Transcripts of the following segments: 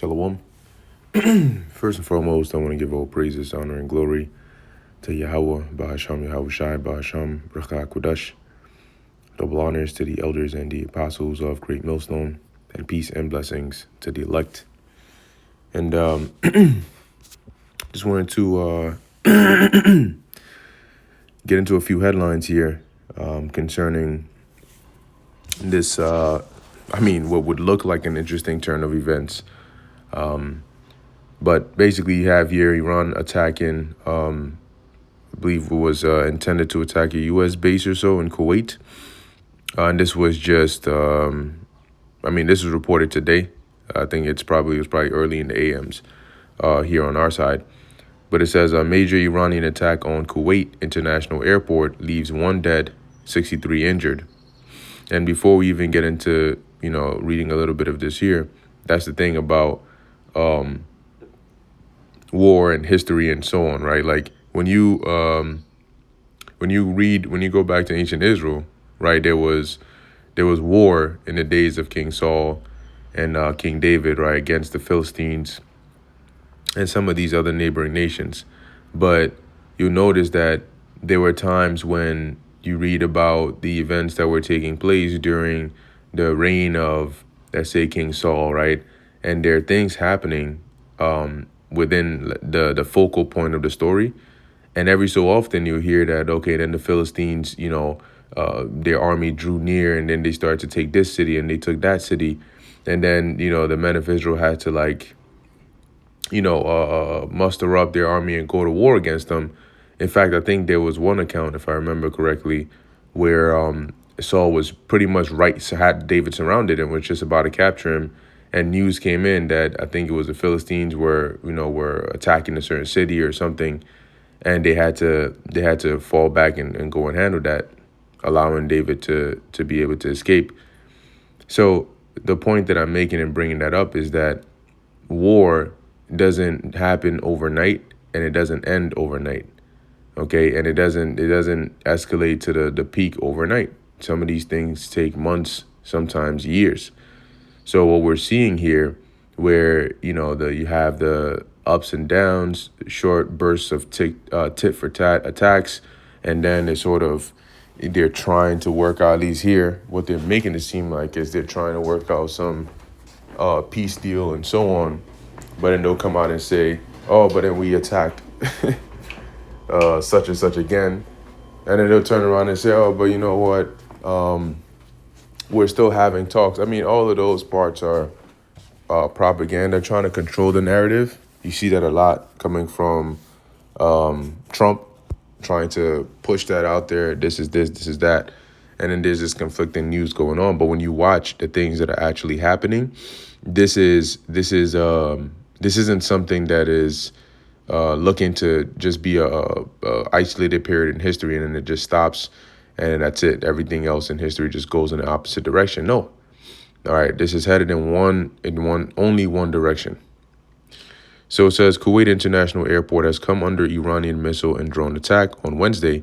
Shalom. First and foremost, I want to give all praises, honor, and glory to Yahweh, Bahasham Yahweh Shai, Bahasham Brachah Kodash. Double honors to the elders and the apostles of Great Millstone, and peace and blessings to the elect. And just wanted to get into a few headlines here concerning this, what would look like an interesting turn of events. But basically, you have here Iran attacking, I believe it was intended to attack a U.S. base or so in Kuwait. And this was just, this was reported today. I think it was probably early in the AMs here on our side. But it says a major Iranian attack on Kuwait International Airport leaves 1 dead, 63 injured. And before we even get into, reading a little bit of this here, that's the thing about war and history and so on, right? Like when you go back to ancient Israel, right, there was war in the days of King Saul and King David, right, against the Philistines and some of these other neighboring nations. But you'll notice that there were times when you read about the events that were taking place during the reign of, let's say, King Saul, right? And there are things happening within the focal point of the story. And every so often you hear that, okay, then the Philistines, their army drew near and then they started to take this city and they took that city. And then, the men of Israel had to muster up their army and go to war against them. In fact, I think there was one account, if I remember correctly, where Saul was pretty much had David surrounded and was just about to capture him. And news came in that I think it was the Philistines were attacking a certain city or something. And they had to fall back and go and handle that, allowing David to be able to escape. So the point that I'm making in bringing that up is that war doesn't happen overnight and it doesn't end overnight. Okay, and it doesn't escalate to the peak overnight. Some of these things take months, sometimes years. So what we're seeing here, where you have the ups and downs, short bursts of tit for tat attacks, and then they're trying to work out, at least here, what they're making it seem like is they're trying to work out some peace deal and so on. But then they'll come out and say, oh, but then we attacked such and such again. And then they'll turn around and say, oh, but you know what? We're still having talks. I mean, all of those parts are propaganda, trying to control the narrative. You see that a lot coming from Trump, trying to push that out there. This is this, this is that. And then there's this conflicting news going on. But when you watch the things that are actually happening, this isn't something that is looking to just be a isolated period in history and then it just stops and that's it. Everything else in history just goes in the opposite direction. No. All right. This is headed in only one direction. So it says Kuwait International Airport has come under Iranian missile and drone attack on Wednesday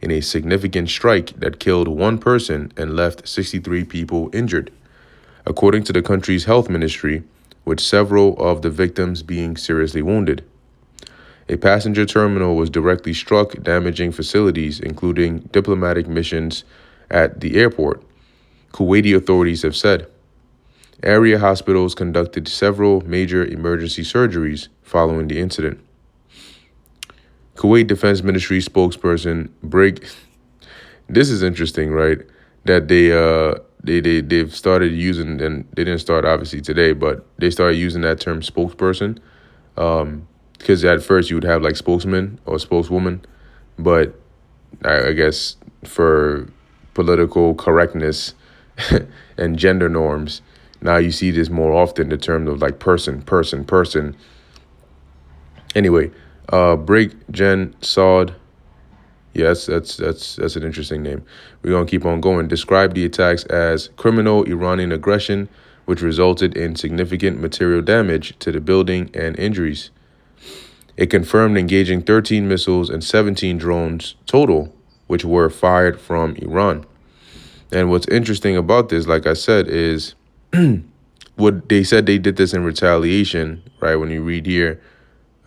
in a significant strike that killed 1 person and left 63 people injured, according to the country's health ministry, with several of the victims being seriously wounded. A passenger terminal was directly struck, damaging facilities, including diplomatic missions at the airport, Kuwaiti authorities have said. Area hospitals conducted several major emergency surgeries following the incident. Kuwait Defense Ministry spokesperson this is interesting, right? That they've started using, and they didn't start obviously today, but they started using that term spokesperson. Because at first you would have like spokesman or spokeswoman, but I guess for political correctness and gender norms, now you see this more often, the term of like person. Anyway, Brig Gen Saud, yes, that's an interesting name. We're gonna keep on going. Described the attacks as criminal Iranian aggression, which resulted in significant material damage to the building and injuries. It confirmed engaging 13 missiles and 17 drones total, which were fired from Iran. And what's interesting about this, like I said, is what they said they did this in retaliation, right? When you read here,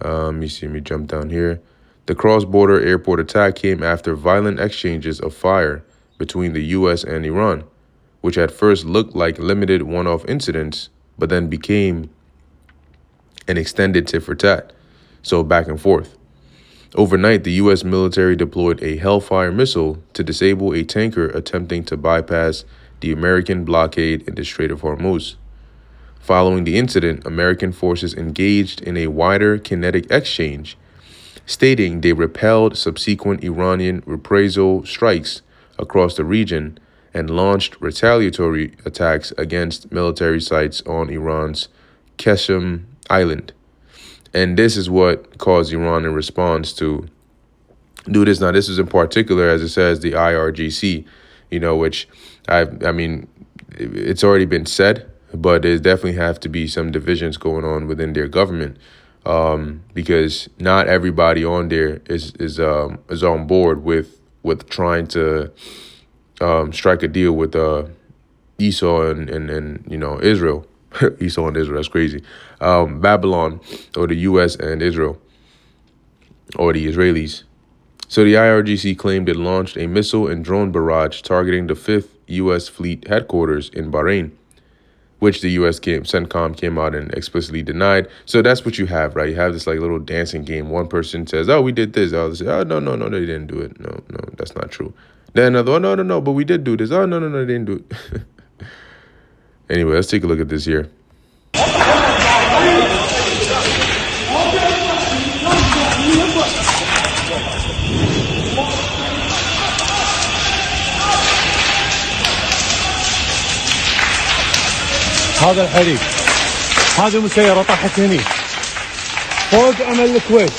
let me see, let me jump down here. The cross-border airport attack came after violent exchanges of fire between the U.S. and Iran, which at first looked like limited one-off incidents, but then became an extended tit for tat. So back and forth. Overnight, the U.S. military deployed a Hellfire missile to disable a tanker attempting to bypass the American blockade in the Strait of Hormuz. Following the incident, American forces engaged in a wider kinetic exchange, stating they repelled subsequent Iranian reprisal strikes across the region and launched retaliatory attacks against military sites on Iran's Qasem Island. And this is what caused Iran in response to do this. Now, this is in particular, as it says, the IRGC, which I mean, it's already been said, but there definitely have to be some divisions going on within their government, because not everybody on there is on board with trying to strike a deal with Esau and Israel. Esau and Israel, that's crazy. Babylon, or the U.S. and Israel, or the Israelis. So the IRGC claimed it launched a missile and drone barrage targeting the 5th U.S. Fleet headquarters in Bahrain, which the U.S. CENTCOM came out and explicitly denied. So that's what you have, right? You have this like little dancing game. One person says, "Oh, we did this." The other says, "Oh, no, they didn't do it. No, that's not true." Then another, "Oh, no, but we did do this." "Oh, no, they didn't do it." Anyway, let's take a look at this here. هذا الحريق هذه مسيرة طاحت هني فوق أمل الكويت.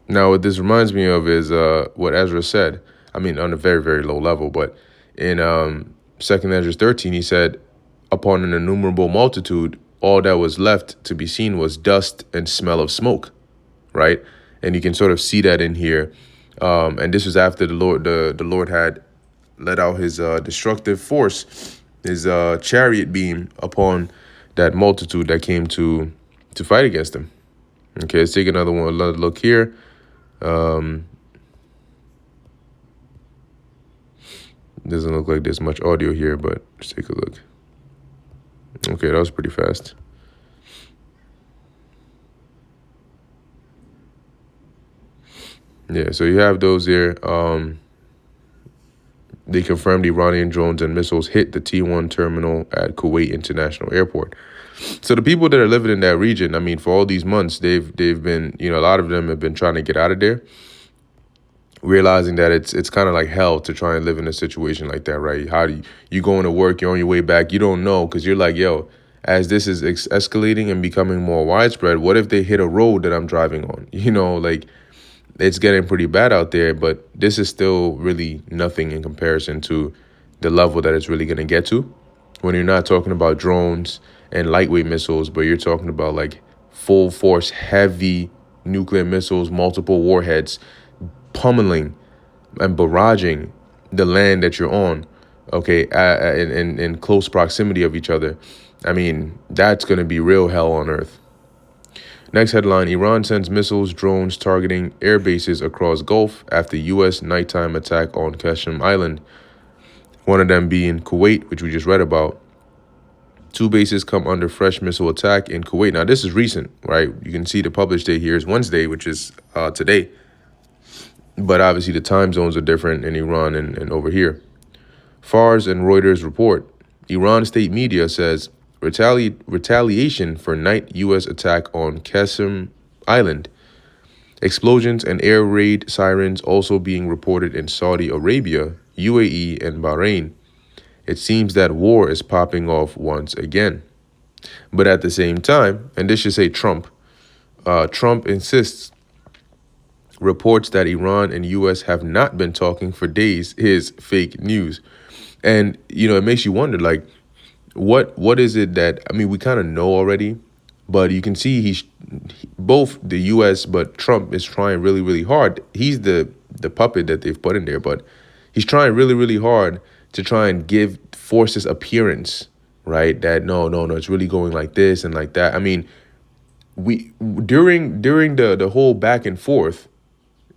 Now, what this reminds me of is what Ezra said. I mean, on a very, very low level, but in 2nd Ezra 13, he said, "Upon an innumerable multitude, all that was left to be seen was dust and smell of smoke," right? And you can sort of see that in here. And this was after the Lord had let out his destructive force, his chariot beam upon that multitude that came to fight against him. Okay, let's take another look here. Doesn't look like there's much audio here, but let's take a look. Okay, that was pretty fast. Yeah, so you have those there. They confirmed Iranian drones and missiles hit the T1 terminal at Kuwait International Airport. So the people that are living in that region, I mean, for all these months, they've been, a lot of them have been trying to get out of there, realizing that it's kind of like hell to try and live in a situation like that, right? How do you going to work, you're on your way back, you don't know, because you're like, yo, as this is escalating and becoming more widespread, what if they hit a road that I'm driving on? Like, it's getting pretty bad out there, but this is still really nothing in comparison to the level that it's really going to get to when you're not talking about drones and lightweight missiles, but you're talking about like full force, heavy nuclear missiles, multiple warheads, pummeling and barraging the land that you're on, okay, in close proximity of each other. I mean, that's going to be real hell on earth. Next headline, Iran sends missiles, drones targeting air bases across Gulf after U.S. nighttime attack on Qasem Island. One of them being Kuwait, which we just read about. 2 bases come under fresh missile attack in Kuwait. Now, this is recent, right? You can see the published date here is Wednesday, which is today. But obviously the time zones are different in Iran and over here. Fars and Reuters report. Iran state media says retaliation for night U.S. attack on Qasem Island. Explosions and air raid sirens also being reported in Saudi Arabia, UAE, and Bahrain. It seems that war is popping off once again. But at the same time, and this should say Trump, Trump insists reports that Iran and U.S. have not been talking for days is fake news. And, it makes you wonder, like, what is it that, I mean, we kind of know already, but you can see both the U.S., but Trump is trying really, really hard. He's the puppet that they've put in there, but he's trying really, really hard to try and give forces appearance right? That no, it's really going like this and like that. I mean, we during the whole back and forth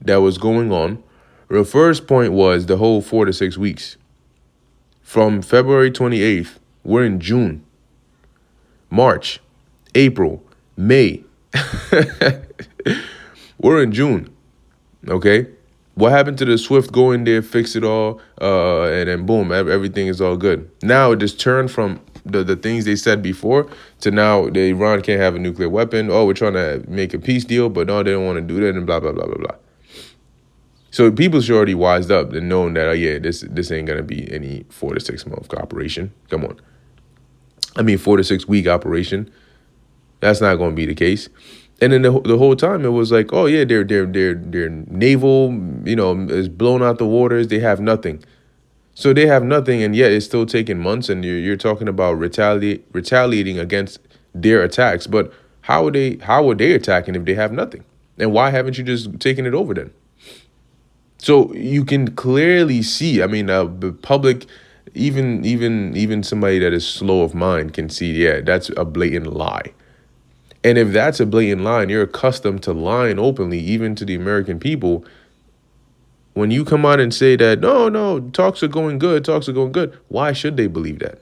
that was going on, the first point was the whole 4 to 6 weeks. From February 28th, we're in June, March, April, May. We're in June, okay? What happened to the swift go in there, fix it all, and then boom, everything is all good. Now it just turned from the things they said before to now Iran can't have a nuclear weapon. Oh, we're trying to make a peace deal, but no, they don't want to do that and blah, blah, blah, blah, blah. So people should already wised up and known that, oh yeah, this ain't going to be any 4 to 6 month operation. Come on. I mean, 4 to 6 week operation. That's not going to be the case. And then the whole time it was like, oh yeah, their naval, is blown out the waters. They have nothing. So they have nothing, and yet it's still taking months. And you're talking about retaliating against their attacks. But how are they attacking if they have nothing? And why haven't you just taken it over then? So you can clearly see. I mean, the public, even somebody that is slow of mind can see. Yeah, that's a blatant lie. And if that's a blatant lie, and you're accustomed to lying openly, even to the American people, when you come out and say that, no, talks are going good, why should they believe that?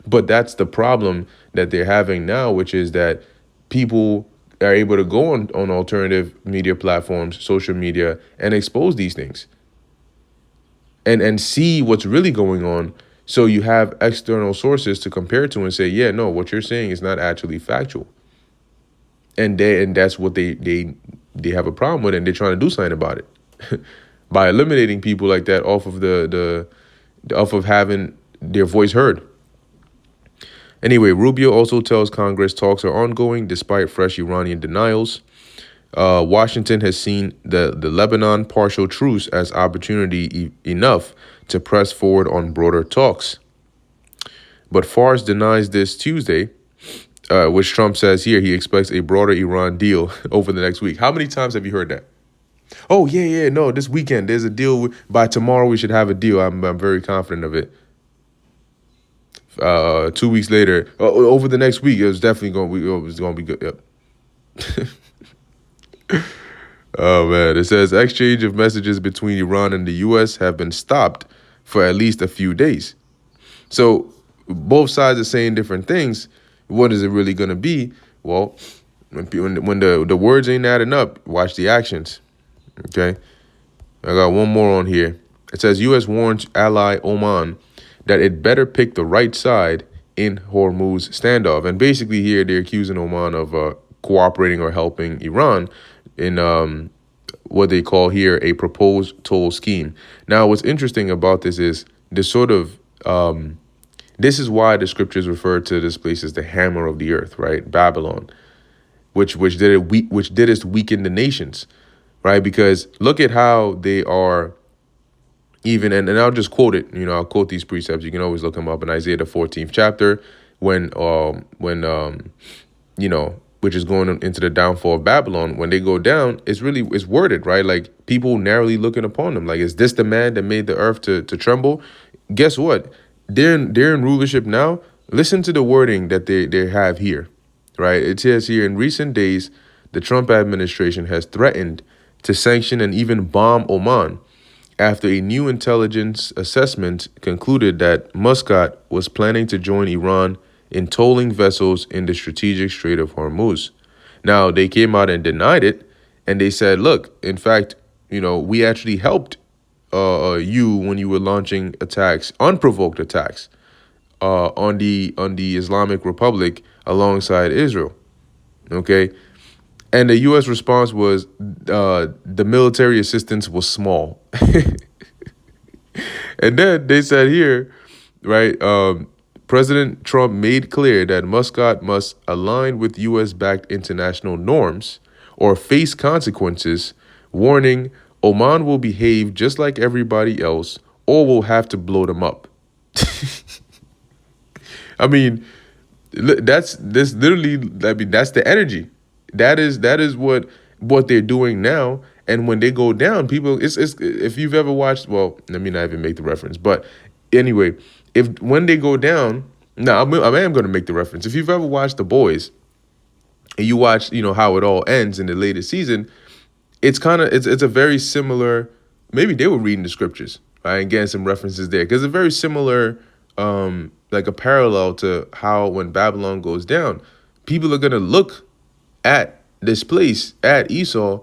But that's the problem that they're having now, which is that people are able to go on alternative media platforms, social media, and expose these things and see what's really going on. So you have external sources to compare to and say, yeah, no, what you're saying is not actually factual. And that's what they have a problem with, and they're trying to do something about it by eliminating people like that off of off of having their voice heard. Anyway, Rubio also tells Congress talks are ongoing despite fresh Iranian denials. Washington has seen the Lebanon partial truce as opportunity enough to press forward on broader talks. But Fars denies this Tuesday, which Trump says here he expects a broader Iran deal over the next week. How many times have you heard that? Oh, yeah, no, this weekend there's a deal. By tomorrow we should have a deal. I'm very confident of it. 2 weeks later, over the next week, it was definitely going to be good. Yep. Oh, man. It says exchange of messages between Iran and the U.S. have been stopped for at least a few days. So both sides are saying different things. What is it really going to be? Well, when the words ain't adding up, watch the actions. Okay. I got one more on here. It says U.S. warns ally Oman that it better pick the right side in Hormuz standoff. And basically here they're accusing Oman of cooperating or helping Iran in what they call here a proposed toll scheme. Now, what's interesting about this is this this is why the scriptures refer to this place as the hammer of the earth, right? Babylon, which did us weaken the nations, right? Because look at how they are. Even and I'll just quote it. I'll quote these precepts. You can always look them up in Isaiah the 14th chapter, when which is going into the downfall of Babylon. When they go down, it's worded right, like people narrowly looking upon them. Like, is this the man that made the earth to tremble? Guess what? They're in rulership now. Listen to the wording that they have here, right? It says here, in recent days, the Trump administration has threatened to sanction and even bomb Oman after a new intelligence assessment concluded that Muscat was planning to join Iran in tolling vessels in the strategic Strait of Hormuz. Now, they came out and denied it, and they said, look, in fact, we actually helped you when you were launching attacks, unprovoked attacks, on the Islamic Republic alongside Israel. Okay? And the U.S. response was the military assistance was small. And then they said here, right, President Trump made clear that Muscat must align with U.S.-backed international norms or face consequences, warning Oman will behave just like everybody else or we'll have to blow them up. I mean, that's the energy. That is what they're doing now. And when they go down, people, it's if you've ever watched, well, let me not even make the reference, but anyway, if when they go down, now I am going to make the reference. If you've ever watched The Boys and you watch, how it all ends in the latest season, it's a very similar. Maybe they were reading the scriptures, right, and getting some references there, because it's very similar, like a parallel to how when Babylon goes down, people are gonna look at this place, at Esau,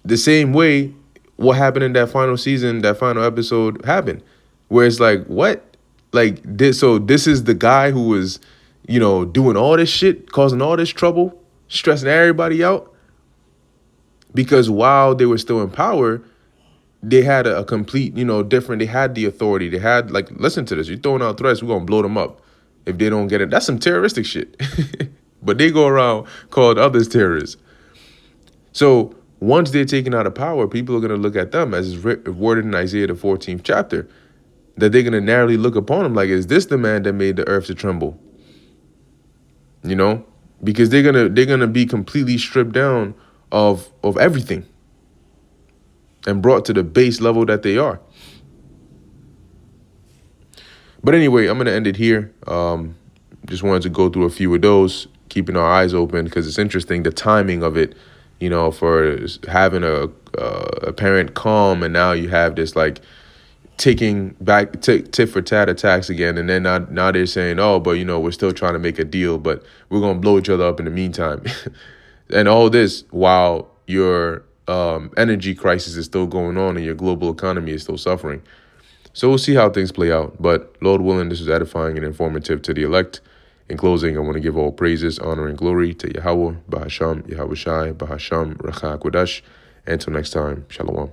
the same way what happened in that final season, that final episode happened, where it's like, what, like this? So this is the guy who was, doing all this shit, causing all this trouble, stressing everybody out, because while they were still in power, they had a complete, different. They had the authority. They had, like, listen to this. You're throwing out threats. We're gonna blow them up if they don't get it. That's some terroristic shit. But they go around called others terrorists. So once they're taken out of power, people are gonna look at them, as is worded in Isaiah the 14th chapter, that they're gonna narrowly look upon them like, is this the man that made the earth to tremble? Because they're gonna be completely stripped down of everything and brought to the base level that they are. But anyway, I'm going to end it here. Just wanted to go through a few of those, keeping our eyes open, because it's interesting, the timing of it, for having a apparent calm, and now you have this, like, taking back tit for tat attacks again. And then now they're saying, oh, but, we're still trying to make a deal, but we're going to blow each other up in the meantime. And all this while your energy crisis is still going on and your global economy is still suffering. So we'll see how things play out. But Lord willing, this was edifying and informative to the elect. In closing, I want to give all praises, honor, and glory to Yahweh, Bahasham, Yahweh Shai, Bahasham, Racha Kodash. Until next time, Shalom.